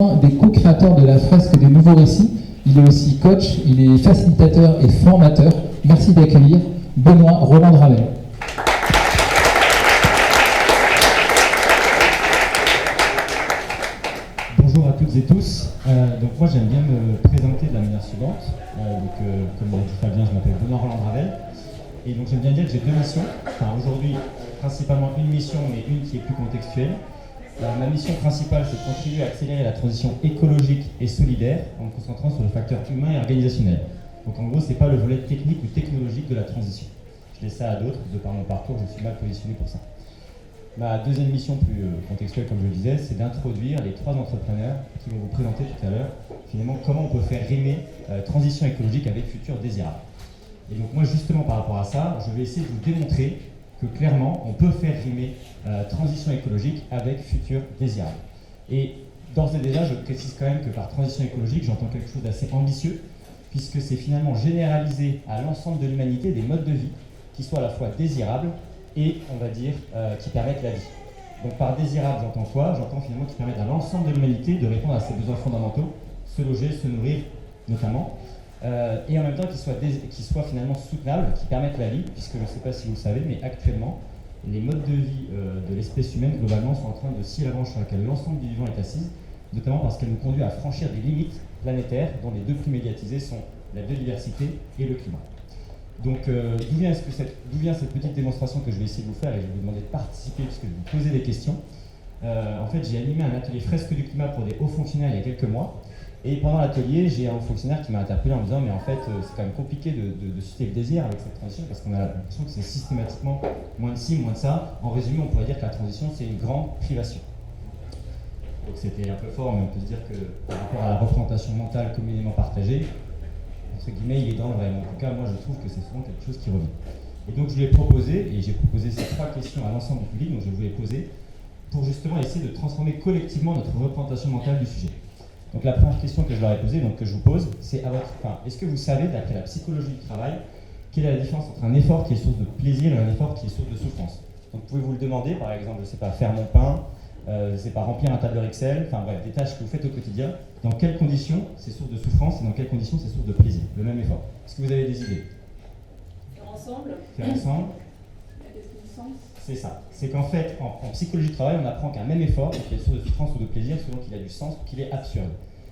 des co-créateurs de la fresque des nouveaux récits. Il est aussi coach, il est facilitateur et formateur. Merci d'accueillir Benoît Roland Ravel. Bonjour à toutes et tous. Donc moi j'aime bien me présenter de la manière suivante. Comme l'a dit Fabien, je m'appelle Benoît Roland Ravel. Et donc j'aime bien dire que j'ai deux missions. Enfin aujourd'hui principalement une mission, mais une qui est plus contextuelle. Ma mission principale, c'est de contribuer à accélérer la transition écologique et solidaire en me concentrant sur le facteur humain et organisationnel. Donc en gros, ce n'est pas le volet technique ou technologique de la transition. Je laisse ça à d'autres, de par mon parcours, je suis mal positionné pour ça. Ma deuxième mission, plus contextuelle comme je le disais, c'est d'introduire les trois entrepreneurs qui vont vous présenter tout à l'heure, finalement, comment on peut faire rimer transition écologique avec futur désirable. Et donc moi, justement, par rapport à ça, je vais essayer de vous démontrer que clairement, on peut faire rimer transition écologique avec futur désirable. Et d'ores et déjà, je précise quand même que par transition écologique, j'entends quelque chose d'assez ambitieux, puisque c'est finalement généraliser à l'ensemble de l'humanité des modes de vie qui soient à la fois désirables et, on va dire, qui permettent la vie. Donc par désirable, j'entends quoi? J'entends finalement qui permettent à l'ensemble de l'humanité de répondre à ses besoins fondamentaux, se loger, se nourrir notamment, et en même temps qui soient finalement soutenables, qui permettent la vie, puisque je ne sais pas si vous le savez, mais actuellement, les modes de vie de l'espèce humaine, globalement, sont en train de scier la branche sur laquelle l'ensemble du vivant est assise, notamment parce qu'elle nous conduit à franchir des limites planétaires, dont les deux plus médiatisées sont la biodiversité et le climat. Donc, d'où vient cette petite démonstration que je vais essayer de vous faire, et je vais vous demander de participer, puisque je vais vous poser des questions. En fait, j'ai animé un atelier fresque du climat pour des hauts fonctionnaires il y a quelques mois. Et pendant l'atelier, j'ai un fonctionnaire qui m'a interpellé en me disant « Mais en fait, c'est quand même compliqué de susciter le désir avec cette transition parce qu'on a l'impression que c'est systématiquement moins de ci, moins de ça. En résumé, on pourrait dire que la transition, c'est une grande privation. » Donc c'était un peu fort, mais on peut se dire que par rapport à la représentation mentale communément partagée, entre guillemets, il est dans le vrai. En tout cas, moi, je trouve que c'est souvent quelque chose qui revient. Et donc, je lui ai proposé, et j'ai proposé ces trois questions à l'ensemble du public, donc je vous les poser, pour justement essayer de transformer collectivement notre représentation mentale du sujet. Donc la première question que je leur ai posée, donc que je vous pose, c'est à votre fin, est-ce que vous savez, d'après la psychologie du travail, quelle est la différence entre un effort qui est source de plaisir et un effort qui est source de souffrance? Donc vous pouvez vous le demander, par exemple, je ne sais pas, faire mon pain, je ne sais pas, remplir un tableur Excel, enfin bref, des tâches que vous faites au quotidien, dans quelles conditions c'est source de souffrance et dans quelles conditions c'est source de plaisir, le même effort. Est-ce que vous avez des idées? Faire ensemble. Faire ensemble. C'est ça. C'est qu'en fait, en psychologie du travail, on apprend qu'un même effort, qu'il est source de souffrance ou de plaisir, selon qu'il a du sens ou qu'il est absurde.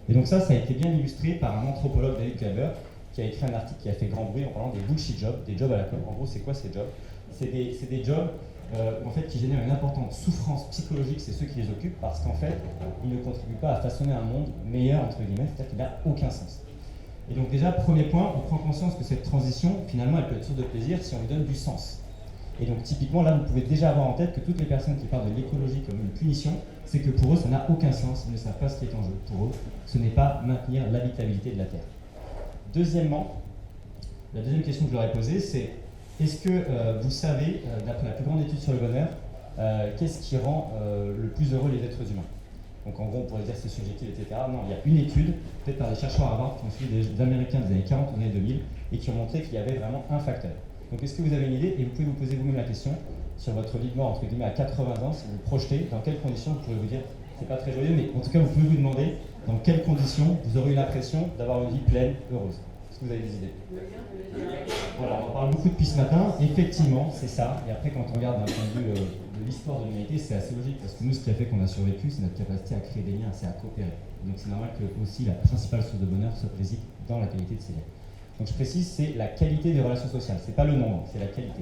Et donc ça a été bien illustré par un anthropologue, David Graeber, qui a écrit un article qui a fait grand bruit en parlant des bullshit jobs, des jobs à la con. En gros, c'est quoi ces jobs? C'est des jobs en fait, qui génèrent une importante souffrance psychologique, c'est ceux qui les occupent, parce qu'en fait, ils ne contribuent pas à façonner un monde meilleur, entre guillemets, c'est-à-dire qu'il n'a aucun sens. Et donc déjà, premier point, on prend conscience que cette transition, finalement, elle peut être source de plaisir si on lui donne du sens. Et donc typiquement, là, vous pouvez déjà avoir en tête que toutes les personnes qui parlent de l'écologie comme une punition, c'est que pour eux, ça n'a aucun sens, ils ne savent pas ce qui est en jeu. Pour eux, ce n'est pas maintenir l'habitabilité de la Terre. Deuxièmement, la deuxième question que je leur ai posée, c'est est-ce que vous savez, d'après la plus grande étude sur le bonheur, qu'est-ce qui rend le plus heureux les êtres humains? Donc en gros, on pourrait dire c'est subjectif, etc. Non, il y a une étude, faite par des chercheurs à Harvard qui ont suivi des Américains des années 40 aux années 2000, et qui ont montré qu'il y avait vraiment un facteur. Donc est-ce que vous avez une idée, et vous pouvez vous poser vous-même la question, sur votre lit de mort, entre guillemets, à 80 ans, si vous vous projetez, dans quelles conditions vous pouvez vous dire, c'est pas très joyeux, mais en tout cas, vous pouvez vous demander dans quelles conditions vous aurez eu l'impression d'avoir une vie pleine, heureuse. Est-ce que vous avez des idées? Voilà, on parle beaucoup depuis ce matin, effectivement, c'est ça, et après, quand on regarde d'un point de vue de l'histoire de l'humanité, c'est assez logique, parce que nous, ce qui a fait qu'on a survécu, c'est notre capacité à créer des liens, c'est à coopérer. Donc c'est normal que aussi la principale source de bonheur se réside dans la qualité de ces liens. Donc je précise, c'est la qualité des relations sociales, c'est pas le nombre, c'est la qualité.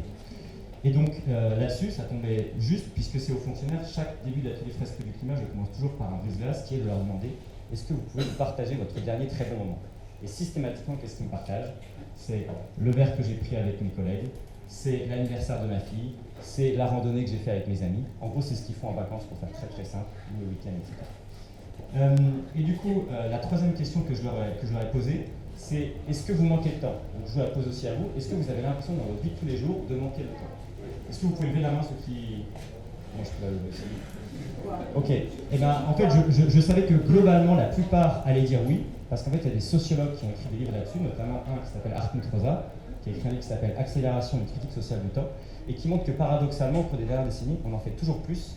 Et donc là-dessus, ça tombait juste, puisque c'est aux fonctionnaires, chaque début d'atelier fresque du climat, je commence toujours par un brise-glace qui est de leur demander est-ce que vous pouvez vous partager votre dernier très bon moment? Et systématiquement, qu'est-ce qu'ils me partagent? C'est le verre que j'ai pris avec mes collègues, c'est l'anniversaire de ma fille, c'est la randonnée que j'ai fait avec mes amis. En gros, c'est ce qu'ils font en vacances pour faire très très simple, ou le week-end, etc. Et du coup, la troisième question que je leur ai posée, c'est est-ce que vous manquez de temps? Donc je vous la pose aussi à vous. Est-ce que vous avez l'impression dans votre vie de tous les jours de manquer de temps? Est-ce que vous pouvez lever la main ceux qui... Moi je peux la lever aussi. Ok. Et bien en fait je savais que globalement la plupart allaient dire oui, parce qu'en fait il y a des sociologues qui ont écrit des livres là-dessus, notamment un qui s'appelle Hartmut Rosa, qui a écrit un livre qui s'appelle Accélération et critique sociale du temps, et qui montre que paradoxalement au cours des dernières décennies, on en fait toujours plus,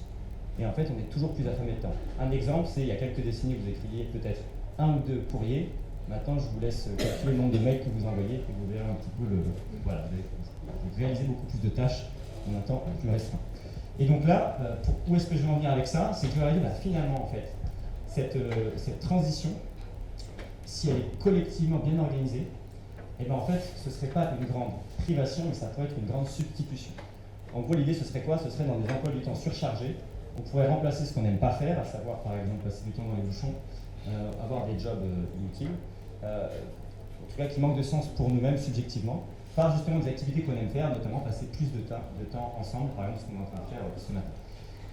et en fait on est toujours plus affamé de temps. Un exemple, c'est il y a quelques décennies, vous écriviez peut-être 1 ou 2 courriers. Maintenant, je vous laisse calculer le nombre de mails que vous envoyez, et vous verrez un petit peu voilà, vous réalisez beaucoup plus de tâches en un temps plus restreint. Et donc là, où est-ce que je vais en venir avec ça? C'est que je vais dire, finalement, en fait, cette transition, si elle est collectivement bien organisée, et en fait, ce ne serait pas une grande privation, mais ça pourrait être une grande substitution. En gros, l'idée, ce serait quoi? Ce serait dans des emplois du temps surchargés. On pourrait remplacer ce qu'on n'aime pas faire, à savoir, par exemple, passer du temps dans les bouchons, avoir des jobs inutiles, en tout cas qui manquent de sens pour nous-mêmes subjectivement, par justement des activités qu'on aime faire, notamment passer plus de temps ensemble, par exemple ce qu'on est en train de faire ce matin.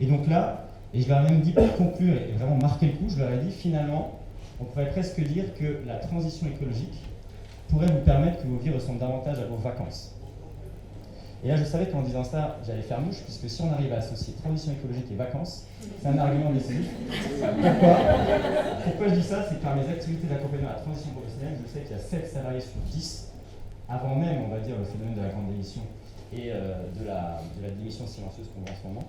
Et donc là, et je leur ai même dit pour conclure et vraiment marquer le coup, je leur ai dit finalement, on pourrait presque dire que la transition écologique pourrait vous permettre que vos vies ressemblent davantage à vos vacances. Et là, je savais qu'en disant ça, j'allais faire mouche, puisque si on arrive à associer transition écologique et vacances, c'est un argument décisif. Pourquoi je dis ça? C'est que par mes activités d'accompagnement à la transition professionnelle, je sais qu'il y a 7 salariés sur 10, avant même, on va dire, le phénomène de la grande démission et de la démission silencieuse qu'on voit en ce moment.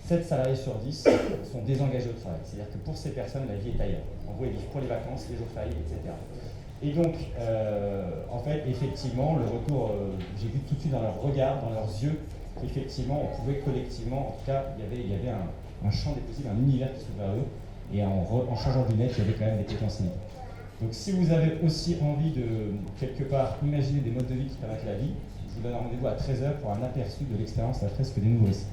7 salariés sur 10 sont désengagés au travail. C'est-à-dire que pour ces personnes, la vie est ailleurs. En gros, ils vivent pour les vacances, les jours fériés, etc. Et donc, en fait, effectivement, le retour, j'ai vu tout de suite dans leur regard, dans leurs yeux, qu'effectivement, on pouvait collectivement, en tout cas, il y avait un champ des possibles, un univers qui s'ouvrait à eux, et en changeant de lunettes, il y avait quand même des potentialités. Donc, si vous avez aussi envie de, quelque part, imaginer des modes de vie qui permettent la vie, je vous donne rendez-vous à 13h pour un aperçu de l'expérience La Fresque des Nouveaux Récits.